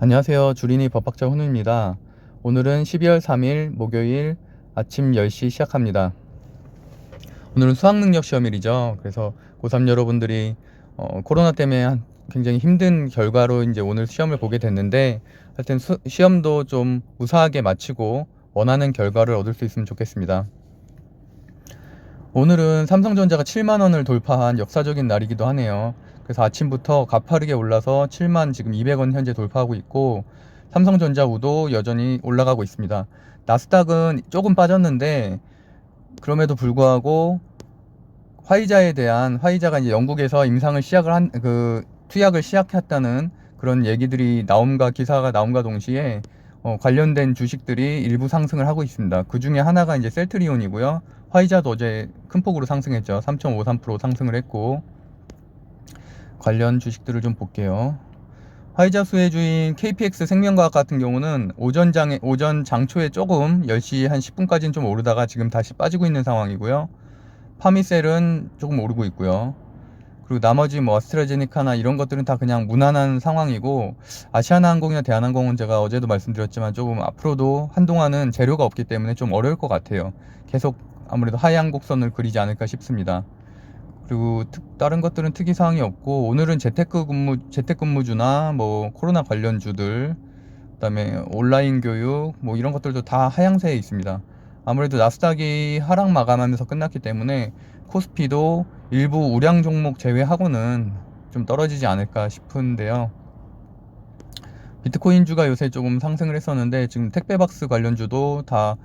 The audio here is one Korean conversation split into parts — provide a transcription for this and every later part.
안녕하세요. 주린이 법학자 훈우입니다. 오늘은 12월 3일 목요일 아침 10시 시작합니다. 오늘은 수학능력 시험일이죠. 그래서 고3 여러분들이 코로나 때문에 굉장히 힘든 결과로 이제 오늘 시험을 보게 됐는데, 하여튼 시험도 좀 무사하게 마치고 원하는 결과를 얻을 수 있으면 좋겠습니다. 오늘은 삼성전자가 7만 원을 돌파한 역사적인 날이기도 하네요. 그래서 아침부터 가파르게 올라서 7만 지금 200원 현재 돌파하고 있고, 삼성전자 우도 여전히 올라가고 있습니다. 나스닥은 조금 빠졌는데 그럼에도 불구하고 화이자가 이제 영국에서 임상을 시작을 투약을 시작했다는 그런 얘기들이 기사가 나옴과 동시에 관련된 주식들이 일부 상승을 하고 있습니다. 그 중에 하나가 이제 셀트리온이고요. 화이자도 어제 큰 폭으로 상승했죠. 3.53% 상승을 했고, 관련 주식들을 좀 볼게요. 화이자 수혜주인 KPX 생명과학 같은 경우는 오전 장초에 조금 10시 한 10분까지는 좀 오르다가 지금 다시 빠지고 있는 상황이고요. 파미셀은 조금 오르고 있고요. 그리고 나머지 뭐 아스트라제네카나 이런 것들은 다 그냥 무난한 상황이고, 아시아나항공이나 대한항공은 제가 어제도 말씀드렸지만 조금 앞으로도 한동안은 재료가 없기 때문에 좀 어려울 것 같아요. 계속 아무래도 하향 곡선을 그리지 않을까 싶습니다. 그리고 다른 것들은 특이사항이 없고, 오늘은 재택근무주나 뭐 코로나 관련주들, 그다음에 온라인 교육 뭐 이런 것들도 다 하향세에 있습니다. 아무래도 나스닥이 하락 마감하면서 끝났기 때문에 코스피도 일부 우량 종목 제외하고는 좀 떨어지지 않을까 싶은데요. 비트코인주가 요새 조금 상승을 했었는데, 지금 택배박스 관련주도 다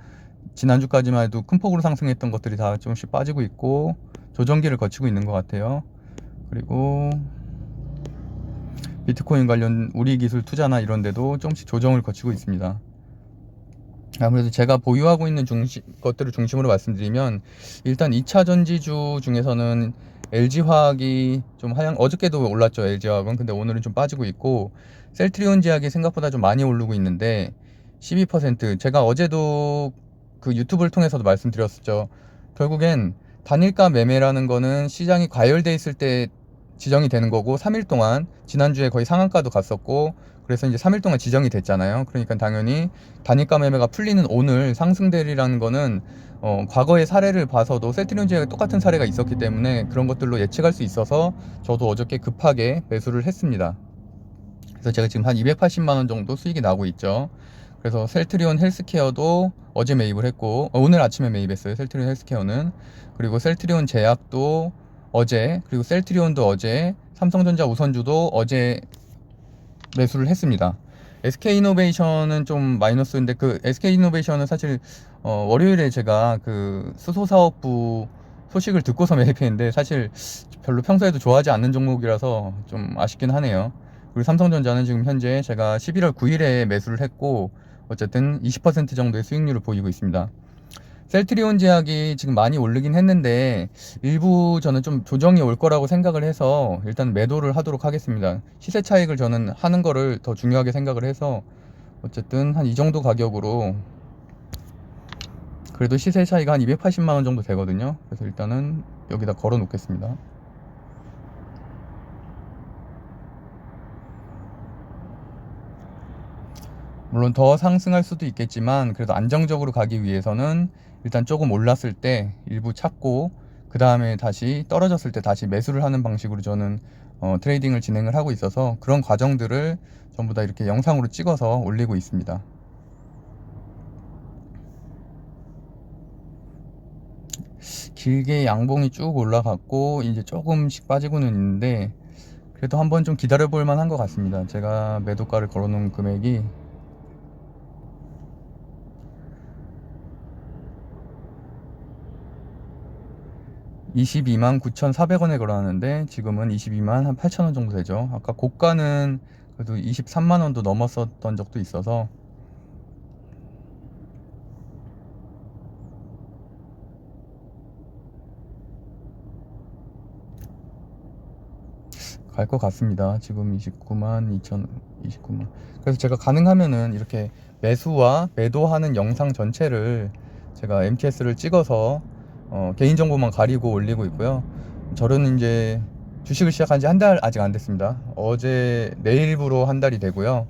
지난주까지만 해도 큰 폭으로 상승했던 것들이 다 조금씩 빠지고 있고 조정기를 거치고 있는 것 같아요. 그리고 비트코인 관련 우리기술 투자나 이런 데도 조금씩 조정을 거치고 있습니다. 아무래도 제가 보유하고 있는 것들을 중심으로 말씀드리면, 일단 2차 전지주 중에서는 LG화학이 좀 어저께도 올랐죠. LG화학은. 근데 오늘은 좀 빠지고 있고, 셀트리온 제약이 생각보다 좀 많이 오르고 있는데 12%. 제가 어제도 그 유튜브를 통해서도 말씀드렸었죠. 결국엔 단일가 매매라는 거는 시장이 과열돼 있을 때 지정이 되는 거고, 3일 동안 지난주에 거의 상한가도 갔었고, 그래서 이제 3일 동안 지정이 됐잖아요. 그러니까 당연히 단일가 매매가 풀리는 오늘 상승되리라는 거는 과거의 사례를 봐서도 셀트리온즈에 똑같은 사례가 있었기 때문에 그런 것들로 예측할 수 있어서 저도 어저께 급하게 매수를 했습니다. 그래서 제가 지금 한 280만 원 정도 수익이 나고 있죠. 그래서 셀트리온 헬스케어도 어제 매입을 했고, 오늘 아침에 매입했어요. 셀트리온 헬스케어는. 그리고 셀트리온 제약도 어제, 그리고 셀트리온도 어제, 삼성전자 우선주도 어제 매수를 했습니다. SK이노베이션은 좀 마이너스인데, 그 SK이노베이션은 사실 월요일에 제가 그 수소사업부 소식을 듣고서 매입했는데, 사실 별로 평소에도 좋아하지 않는 종목이라서 좀 아쉽긴 하네요. 그리고 삼성전자는 지금 현재 제가 11월 9일에 매수를 했고, 어쨌든 20% 정도의 수익률을 보이고 있습니다. 셀트리온 제약이 지금 많이 오르긴 했는데 일부 저는 좀 조정이 올 거라고 생각을 해서 일단 매도를 하도록 하겠습니다. 시세 차익을 저는 하는 거를 더 중요하게 생각을 해서, 어쨌든 한 이 정도 가격으로, 그래도 시세 차이가 한 280만 원 정도 되거든요. 그래서 일단은 여기다 걸어 놓겠습니다. 물론 더 상승할 수도 있겠지만, 그래도 안정적으로 가기 위해서는 일단 조금 올랐을 때 일부 찾고, 그 다음에 다시 떨어졌을 때 다시 매수를 하는 방식으로 저는 트레이딩을 진행을 하고 있어서, 그런 과정들을 전부 다 이렇게 영상으로 찍어서 올리고 있습니다. 길게 양봉이 쭉 올라갔고 이제 조금씩 빠지고는 있는데, 그래도 한번 좀 기다려 볼 만한 것 같습니다. 제가 매도가를 걸어 놓은 금액이 22만 9,400원에 걸어놨는데 지금은 22만 한 8천원 정도 되죠. 아까 고가는 그래도 23만 원도 넘었었던 적도 있어서, 갈 것 같습니다. 지금 29만 2천, 29만. 그래서 제가 가능하면은 이렇게 매수와 매도하는 영상 전체를 제가 MTS를 찍어서 개인정보만 가리고 올리고 있고요. 저는 이제 주식을 시작한 지 한 달 아직 안 됐습니다. 어제 내일부로 한 달이 되고요.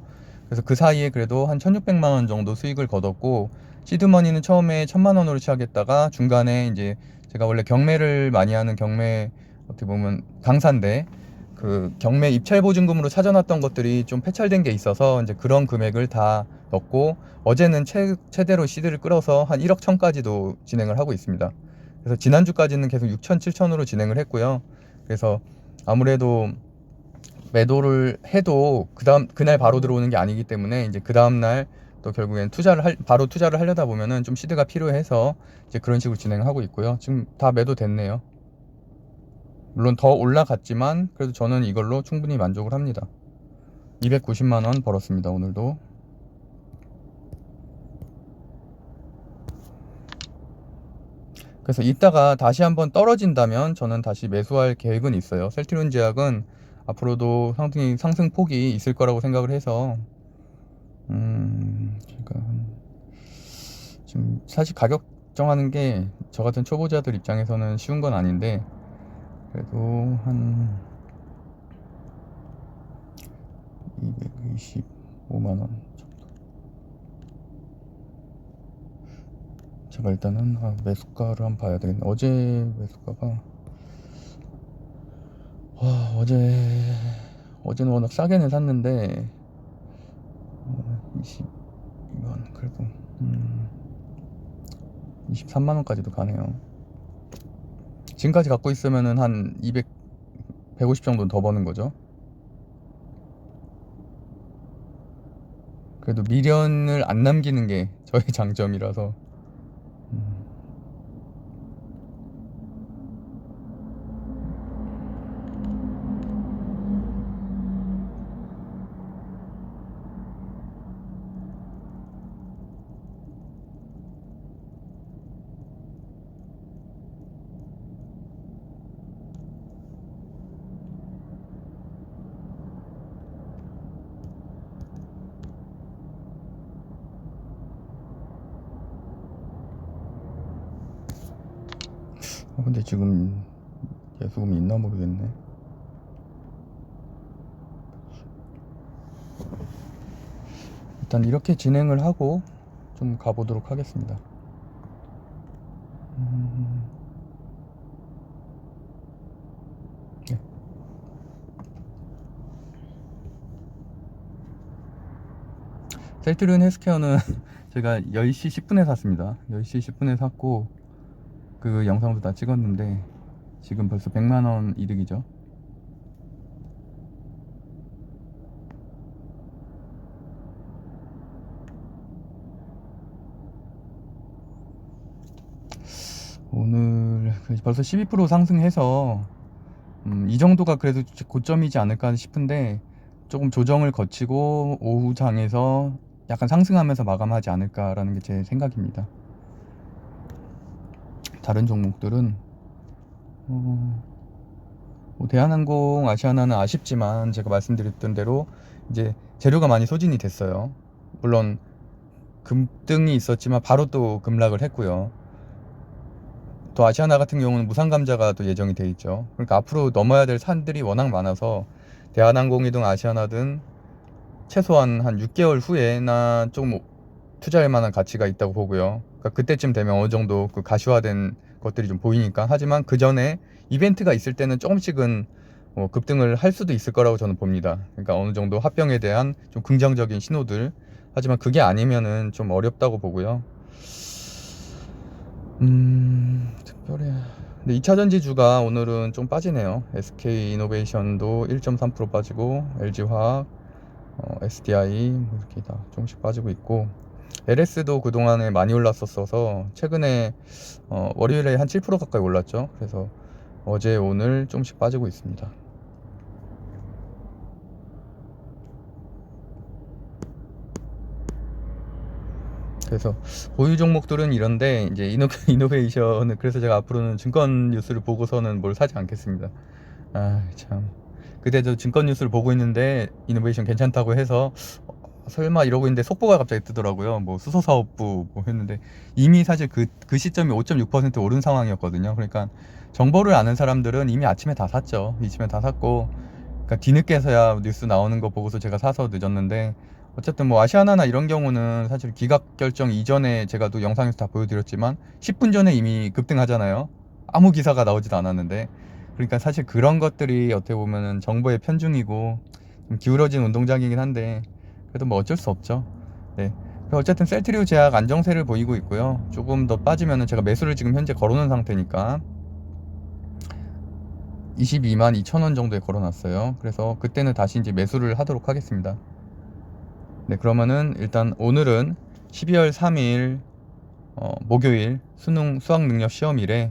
그래서 그 사이에 그래도 한 1600만 원 정도 수익을 거뒀고, 시드머니는 처음에 1000만 원으로 시작했다가 중간에 이제 제가 원래 경매를 많이 하는 경매, 어떻게 보면 강사인데, 그 경매 입찰 보증금으로 찾아놨던 것들이 좀 폐찰된 게 있어서 이제 그런 금액을 다 넣고, 어제는 최대로 시드를 끌어서 한 1억 1000까지도 진행을 하고 있습니다. 그래서 지난주까지는 계속 6천 7천으로 진행을 했고요. 그래서 아무래도 매도를 해도 그날 바로 들어오는 게 아니기 때문에 이제 그 다음날 또 결국엔 바로 투자를 하려다 보면은 좀 시드가 필요해서 이제 그런 식으로 진행하고 있고요. 지금 다 매도됐네요. 물론 더 올라갔지만 그래도 저는 이걸로 충분히 만족을 합니다. 290만 원 벌었습니다, 오늘도. 그래서 이따가 다시 한번 떨어진다면 저는 다시 매수할 계획은 있어요. 셀트리온 제약은 앞으로도 상당히 상승폭이 있을 거라고 생각을 해서 제가 지금 사실 가격 정하는 게 저 같은 초보자들 입장에서는 쉬운 건 아닌데, 그래도 한 225만 원 정도. 제가 일단은 매수가를 한번 봐야 되겠네. 어제 매수가가 어제는 워낙 싸게는 샀는데 22만, 그래도 23만 원까지도 가네요. 지금까지 갖고 있으면은 한 150 정도는 더 버는 거죠. 그래도 미련을 안 남기는 게 저의 장점이라서. 근데 지금 예수금이 있나 모르겠네. 일단 이렇게 진행을 하고 좀 가보도록 하겠습니다. 네. 셀트리온 헬스케어는 제가 10시 10분에 샀습니다. 10시 10분에 샀고 그 영상도 다 찍었는데 지금 벌써 100만원 이득이죠. 오늘 벌써 12% 상승해서 이 정도가 그래도 고점이지 않을까 싶은데, 조금 조정을 거치고 오후 장에서 약간 상승하면서 마감하지 않을까라는 게 제 생각입니다. 다른 종목들은 대한항공, 아시아나는 아쉽지만 제가 말씀드렸던 대로 이제 재료가 많이 소진이 됐어요. 물론 급등이 있었지만 바로 또 급락을 했고요. 또 아시아나 같은 경우는 무상감자가 또 예정이 돼 있죠. 그러니까 앞으로 넘어야 될 산들이 워낙 많아서 대한항공이든 아시아나든 최소한 한 6개월 후에나 좀 투자할 만한 가치가 있다고 보고요. 그러니까 그때쯤 되면 어느 정도 그 가시화된 것들이 좀 보이니까. 하지만 그 전에 이벤트가 있을 때는 조금씩은 급등을 할 수도 있을 거라고 저는 봅니다. 그러니까 어느 정도 합병에 대한 좀 긍정적인 신호들. 하지만 그게 아니면은 좀 어렵다고 보고요. 특별히 근데 2차전지주가 오늘은 좀 빠지네요. SK이노베이션도 1.3% 빠지고, LG화학, SDI 이렇게 다 조금씩 빠지고 있고, LS도 그동안에 많이 올랐었어서 최근에 월요일에 한 7% 가까이 올랐죠. 그래서 어제 오늘 조금씩 빠지고 있습니다. 그래서 보유 종목들은 이런데 이제 이노베이션은, 그래서 제가 앞으로는 증권 뉴스를 보고서는 뭘 사지 않겠습니다. 참. 그때 저 증권 뉴스를 보고 있는데 이노베이션 괜찮다고 해서 설마 이러고 있는데 속보가 갑자기 뜨더라고요. 뭐 수소사업부 뭐 했는데 이미 사실 그 시점이 5.6% 오른 상황이었거든요. 그러니까 정보를 아는 사람들은 이미 아침에 다 샀죠. 이쯤에 다 샀고, 그러니까 뒤늦게서야 뉴스 나오는 거 보고서 제가 사서 늦었는데, 어쨌든 뭐 아시아나나 이런 경우는 사실 기각 결정 이전에 제가 또 영상에서 다 보여드렸지만 10분 전에 이미 급등하잖아요. 아무 기사가 나오지도 않았는데. 그러니까 사실 그런 것들이 어떻게 보면은 정보의 편중이고 좀 기울어진 운동장이긴 한데 그래도 뭐 어쩔 수 없죠. 네. 어쨌든 셀트리오 제약 안정세를 보이고 있고요. 조금 더 빠지면은 제가 매수를 지금 현재 걸어놓은 상태니까 22만 2천 원 정도에 걸어놨어요. 그래서 그때는 다시 이제 매수를 하도록 하겠습니다. 네, 그러면은 일단 오늘은 12월 3일 목요일 수학 능력 시험일에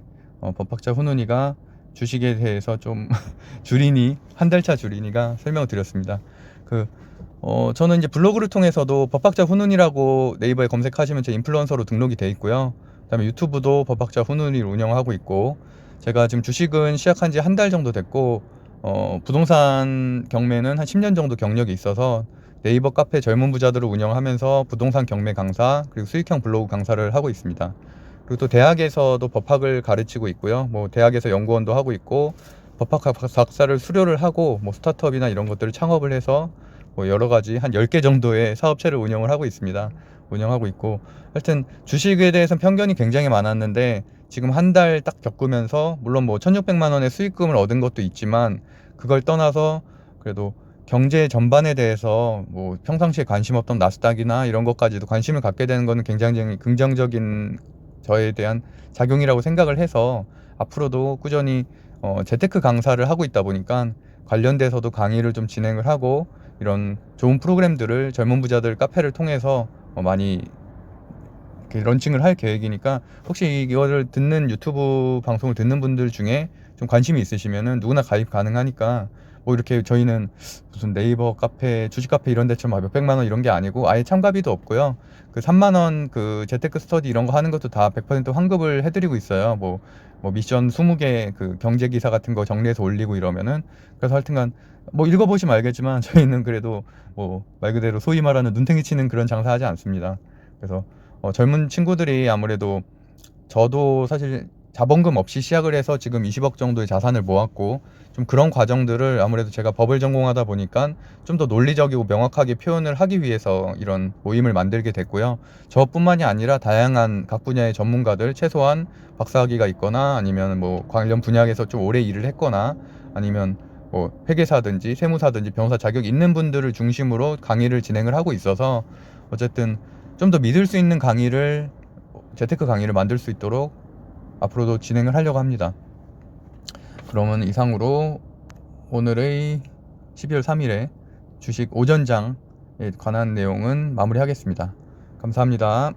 법학자 훈훈이가 주식에 대해서 좀 주린이 한 달차 주린이가 설명을 드렸습니다. 저는 이제 블로그를 통해서도 법학자 훈훈이라고 네이버에 검색하시면 제 인플루언서로 등록이 돼 있고요. 그다음에 유튜브도 법학자 훈훈이를 운영하고 있고, 제가 지금 주식은 시작한 지 한 달 정도 됐고, 부동산 경매는 한 10년 정도 경력이 있어서 네이버 카페 젊은 부자들을 운영하면서 부동산 경매 강사 그리고 수익형 블로그 강사를 하고 있습니다. 그리고 또 대학에서도 법학을 가르치고 있고요. 뭐 대학에서 연구원도 하고 있고, 법학 박사를 수료를 하고 뭐 스타트업이나 이런 것들을 창업을 해서 뭐 여러 가지 한 10개 정도의 사업체를 운영을 하고 있습니다. 운영하고 있고, 하여튼 주식에 대해서는 편견이 굉장히 많았는데 지금 한 달 딱 겪으면서, 물론 뭐 1600만 원의 수익금을 얻은 것도 있지만 그걸 떠나서 그래도 경제 전반에 대해서 뭐 평상시에 관심 없던 나스닥이나 이런 것까지도 관심을 갖게 되는 거는 굉장히 긍정적인 저에 대한 작용이라고 생각을 해서 앞으로도 꾸준히 재테크 강사를 하고 있다 보니까 관련돼서도 강의를 좀 진행을 하고 이런 좋은 프로그램들을 젊은 부자들 카페를 통해서 많이 이렇게 런칭을 할 계획이니까, 혹시 이거를 듣는 유튜브 방송을 듣는 분들 중에 좀 관심이 있으시면은 누구나 가입 가능하니까, 뭐 이렇게 저희는 무슨 네이버 카페, 주식 카페 이런 데처럼 막 몇백만 원 이런 게 아니고 아예 참가비도 없고요. 그 3만 원 그 재테크 스터디 이런 거 하는 것도 다 100% 환급을 해드리고 있어요. 뭐 미션 20개 그 경제 기사 같은 거 정리해서 올리고 이러면은. 그래서 하여튼간 뭐 읽어보시면 알겠지만 저희는 그래도 뭐 말 그대로 소위 말하는 눈탱이 치는 그런 장사하지 않습니다. 그래서 젊은 친구들이 아무래도, 저도 사실 자본금 없이 시작을 해서 지금 20억 정도의 자산을 모았고, 좀 그런 과정들을 아무래도 제가 법을 전공하다 보니까 좀 더 논리적이고 명확하게 표현을 하기 위해서 이런 모임을 만들게 됐고요. 저뿐만이 아니라 다양한 각 분야의 전문가들, 최소한 박사학위가 있거나 아니면 뭐 관련 분야에서 좀 오래 일을 했거나 아니면 뭐 회계사든지 세무사든지 변호사 자격이 있는 분들을 중심으로 강의를 진행을 하고 있어서, 어쨌든 좀 더 믿을 수 있는 강의를, 재테크 강의를 만들 수 있도록 앞으로도 진행을 하려고 합니다. 그러면 이상으로 오늘의 12월 3일에 주식 오전장에 관한 내용은 마무리하겠습니다. 감사합니다.